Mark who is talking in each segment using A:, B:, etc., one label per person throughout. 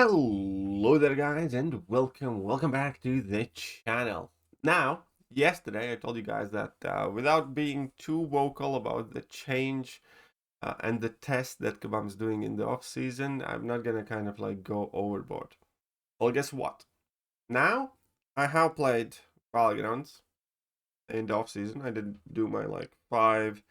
A: Hello there guys and welcome back to the channel. Now, yesterday I told you guys that without being too vocal about the change and the test that Kabam's doing in the off season, I'm not gonna kind of like go overboard. Well, guess what? Now I have played Valorant in the off season. I did do my like 5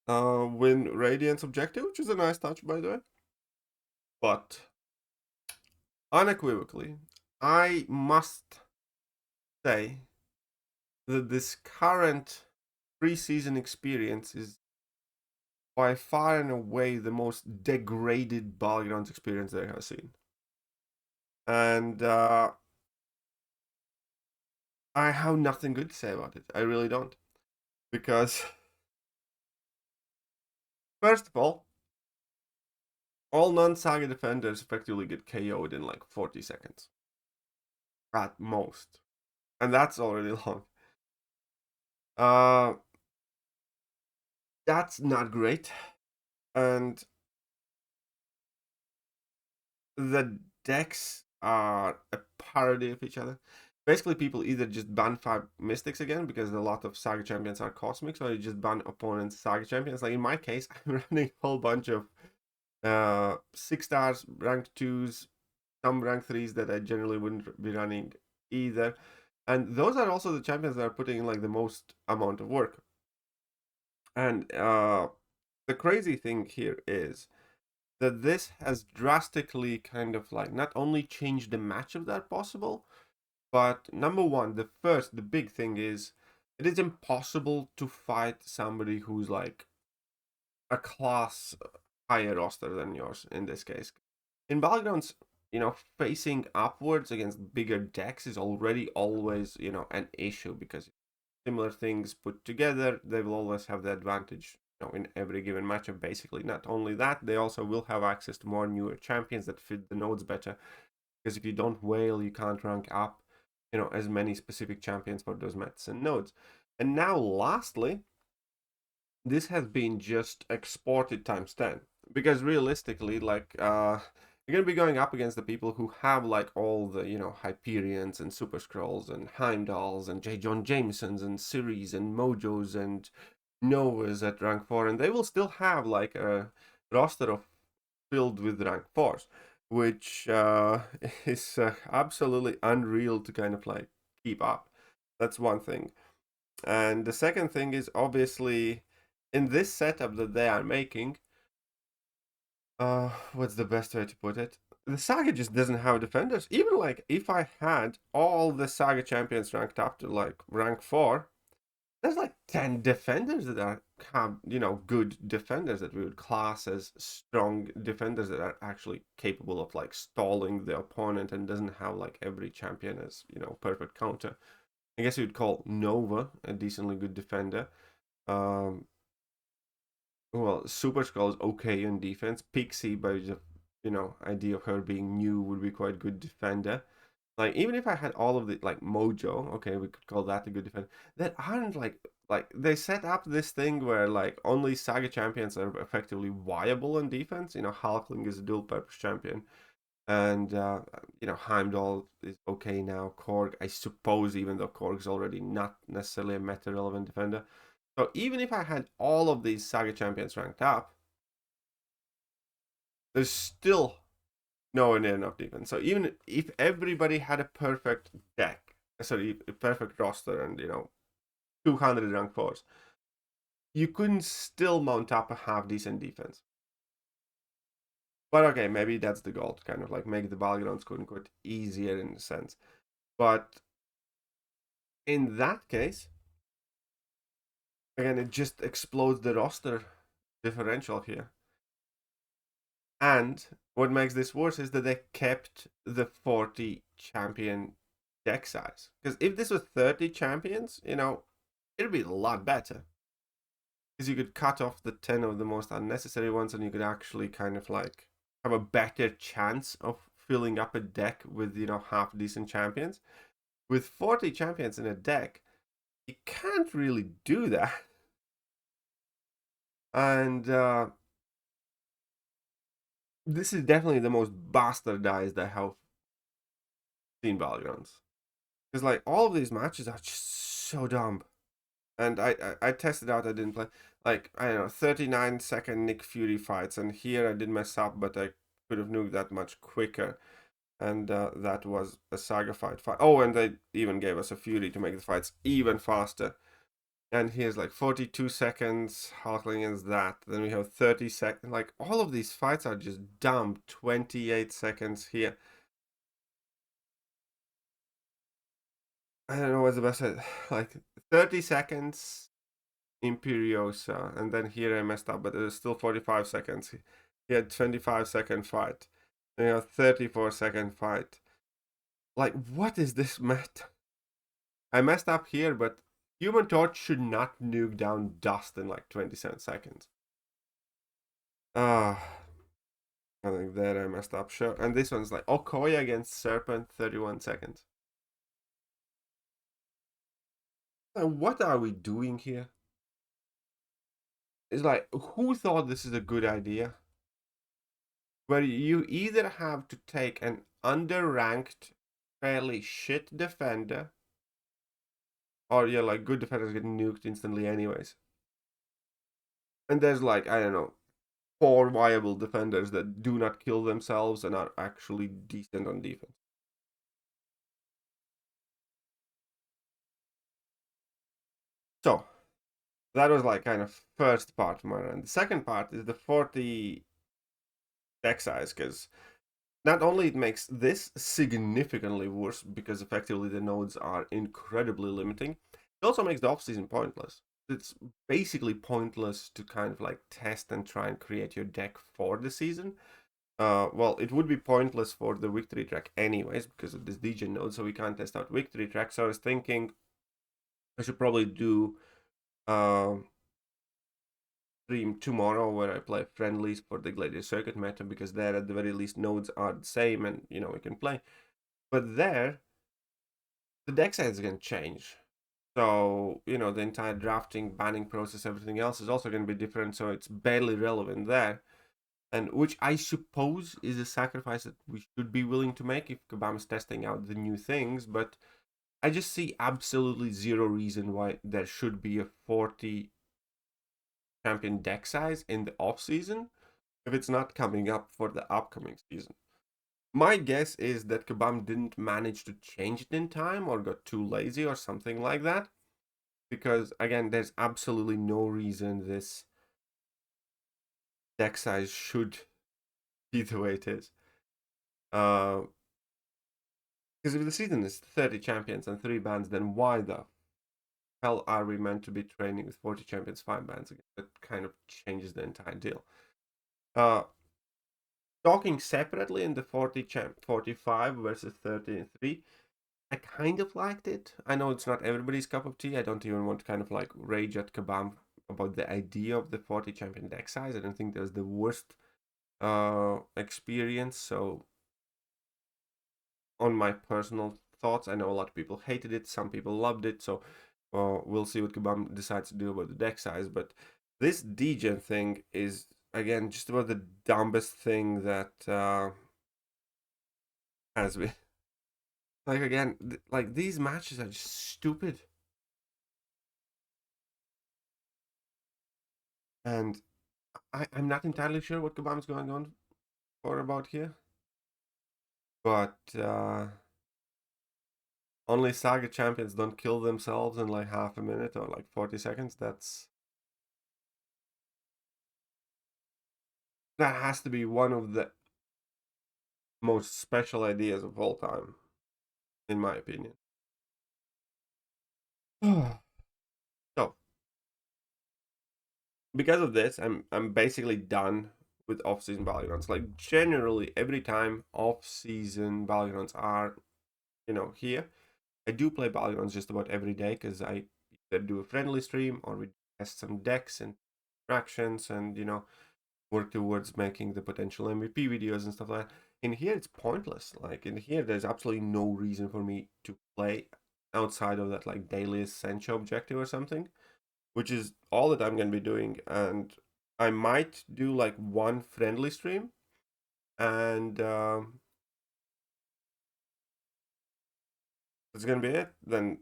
A: win Radiance objective, which is a nice touch by the way. But unequivocally, I must say that this current preseason experience is by far and away the most degraded Battlegrounds experience that I have seen. And I have nothing good to say about it. I really don't. Because, first of all non-Saga defenders effectively get KO'd in like 40 seconds. At most. And that's already long. That's not great. And the decks are a parody of each other. Basically, people either just ban 5 Mystics again because a lot of Saga champions are Cosmics, or you just ban opponents' Saga champions. Like in my case, I'm running a whole bunch of 6 stars, rank 2s, some rank 3s that I generally wouldn't be running either. And those are also the champions that are putting in like the most amount of work. And the crazy thing here is that this has drastically kind of like not only changed the matchup that possible, but number one, the big thing is it is impossible to fight somebody who's like a class higher roster than yours in this case. In Battlegrounds, facing upwards against bigger decks is already always, an issue because similar things put together, they will always have the advantage in every given matchup, basically. Not only that, they also will have access to more newer champions that fit the nodes better. Because if you don't whale, you can't rank up, as many specific champions for those metas and nodes. And now, lastly, this has been just exported times 10. Because realistically, like, you're gonna be going up against the people who have like all the Hyperions and Super Scrolls and Heimdalls and J. John Jamesons and Ciries and Mojos and Novas at rank 4, and they will still have like a roster of filled with rank 4s, which is absolutely unreal to kind of like keep up. That's one thing. And the second thing is obviously in this setup that they are making, what's the best way to put it? The Saga just doesn't have defenders. Even like if I had all the Saga champions ranked up to like rank 4, there's like 10 defenders that have good defenders that we would class as strong defenders that are actually capable of like stalling the opponent and doesn't have like every champion as perfect counter. I guess you'd call Nova a decently good defender. Well, Super Skull is okay in defense. Pixie, by the idea of her being new, would be quite good defender. Like even if I had all of the like Mojo, okay, we could call that a good defender. That aren't like they set up this thing where like only Saga champions are effectively viable in defense. Hulkling is a dual purpose champion, and Heimdall is okay now. Korg, I suppose, even though Korg's already not necessarily a meta relevant defender. So even if I had all of these Saga champions ranked up, there's still nowhere near enough defense. So even if everybody had a perfect deck, sorry, a perfect roster and 200 rank 4s, you couldn't still mount up a half decent defense. But okay, maybe that's the goal, to kind of like make the Battlegrounds quote unquote easier in a sense. But in that case, again, it just explodes the roster differential here. And what makes this worse is that they kept the 40 champion deck size. Because if this was 30 champions, it'd be a lot better. Because you could cut off the 10 of the most unnecessary ones and you could actually kind of like have a better chance of filling up a deck with, half decent champions. With 40 champions in a deck, you can't really do that. And this is definitely the most bastardized I have seen Valorant. Because like all of these matches are just so dumb. And I tested out. I didn't play like I don't know 39-second Nick Fury fights, and here I did mess up, but I could have nuked that much quicker. And that was a Saga fight. Oh, and they even gave us a Fury to make the fights even faster. And here's like 42 seconds, Hulkling is that. Then we have 30 seconds. Like all of these fights are just dumb. 28 seconds here. I don't know what's the best. Like 30 seconds Imperiosa, and then here I messed up, but it was still 45 seconds. He had 25-second fight. Then you know, 34-second fight. Like, what is this meta? I messed up here, but Human Torch should not nuke down dust in like 27 seconds. Ah, I think there I messed up. Sure. And this one's like Okoye against Serpent, 31 seconds. What are we doing here? It's like, who thought this is a good idea? Where you either have to take an underranked, fairly shit defender, or yeah, like good defenders get nuked instantly anyways. And there's like, I don't know, 4 viable defenders that do not kill themselves and are actually decent on defense. So that was like kind of first part of my run. The second part is the 40 deck size, because not only it makes this significantly worse because effectively the nodes are incredibly limiting, it also makes the offseason pointless. It's basically pointless to kind of like test and try and create your deck for the season. Well, it would be pointless for the victory track anyways because of this degen node, so we can't test out victory track. So I was thinking I should probably do stream tomorrow where I play friendlies for the Gladiator Circuit meta, because there at the very least nodes are the same and you know we can play. But there, the deck size is going to change. So, you know, the entire drafting, banning process, everything else is also going to be different. So it's barely relevant there. And which I suppose is a sacrifice that we should be willing to make if Kabam is testing out the new things. But I just see absolutely zero reason why there should be a 40 champion deck size in the off season if it's not coming up for the upcoming season. My guess is that Kabam didn't manage to change it in time or got too lazy or something like that. Because again, there's absolutely no reason this deck size should be the way it is. Because if the season is 30 champions and 3 bans, then why the hell are we meant to be training with 40 champions, 5 bans again? That kind of changes the entire deal. Talking separately in the 45 versus 33, I kind of liked it. I know it's not everybody's cup of tea. I don't even want to kind of like rage at Kabam about the idea of the 40 champion deck size. I don't think that's the worst experience. So on my personal thoughts, I know a lot of people hated it, some people loved it. So we'll see what Kabam decides to do about the deck size. But this degen thing is again just about the dumbest thing that has been. Like again, like these matches are just stupid. And I'm not entirely sure what Kabam's going on for about here. But only Saga champions don't kill themselves in like half a minute or like 40 seconds. That has to be one of the most special ideas of all time, in my opinion. So because of this, I'm basically done with off-season Valorants. Like generally every time off-season Valorants are, you know, here, I do play Valorants just about every day because I either do a friendly stream or we test some decks and fractions and you know work towards making the potential MVP videos and stuff like that. In here, it's pointless. Like in here, there's absolutely no reason for me to play outside of that like daily essential objective or something, which is all that I'm gonna be doing. And I might do like one friendly stream And that's gonna be it. Then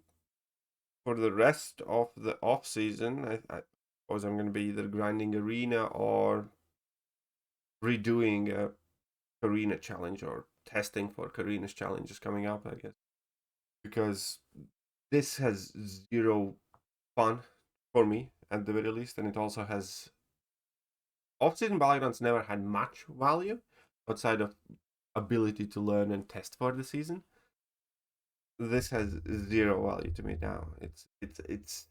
A: for the rest of the off season, I suppose I'm gonna be either grinding arena or redoing a Karina challenge or testing for Karina's challenges coming up, I guess. Because this has zero fun for me at the very least, and it also has off-season battlegrounds never had much value outside of ability to learn and test for the season. This has zero value to me now. It's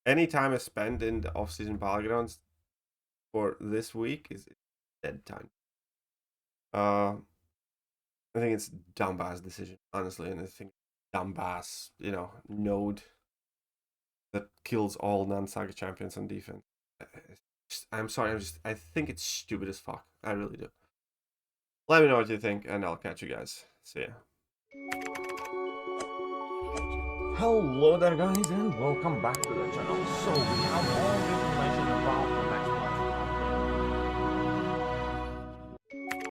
A: any time I spend in the off-season battlegrounds for this week is dead time. I think it's dumbass decision, honestly, and I think dumbass, node that kills all non-saga champions on defense. I'm sorry, I think it's stupid as fuck. I really do. Let me know what you think, and I'll catch you guys. See ya.
B: Hello there guys and welcome back to the channel. So we have all the information about the next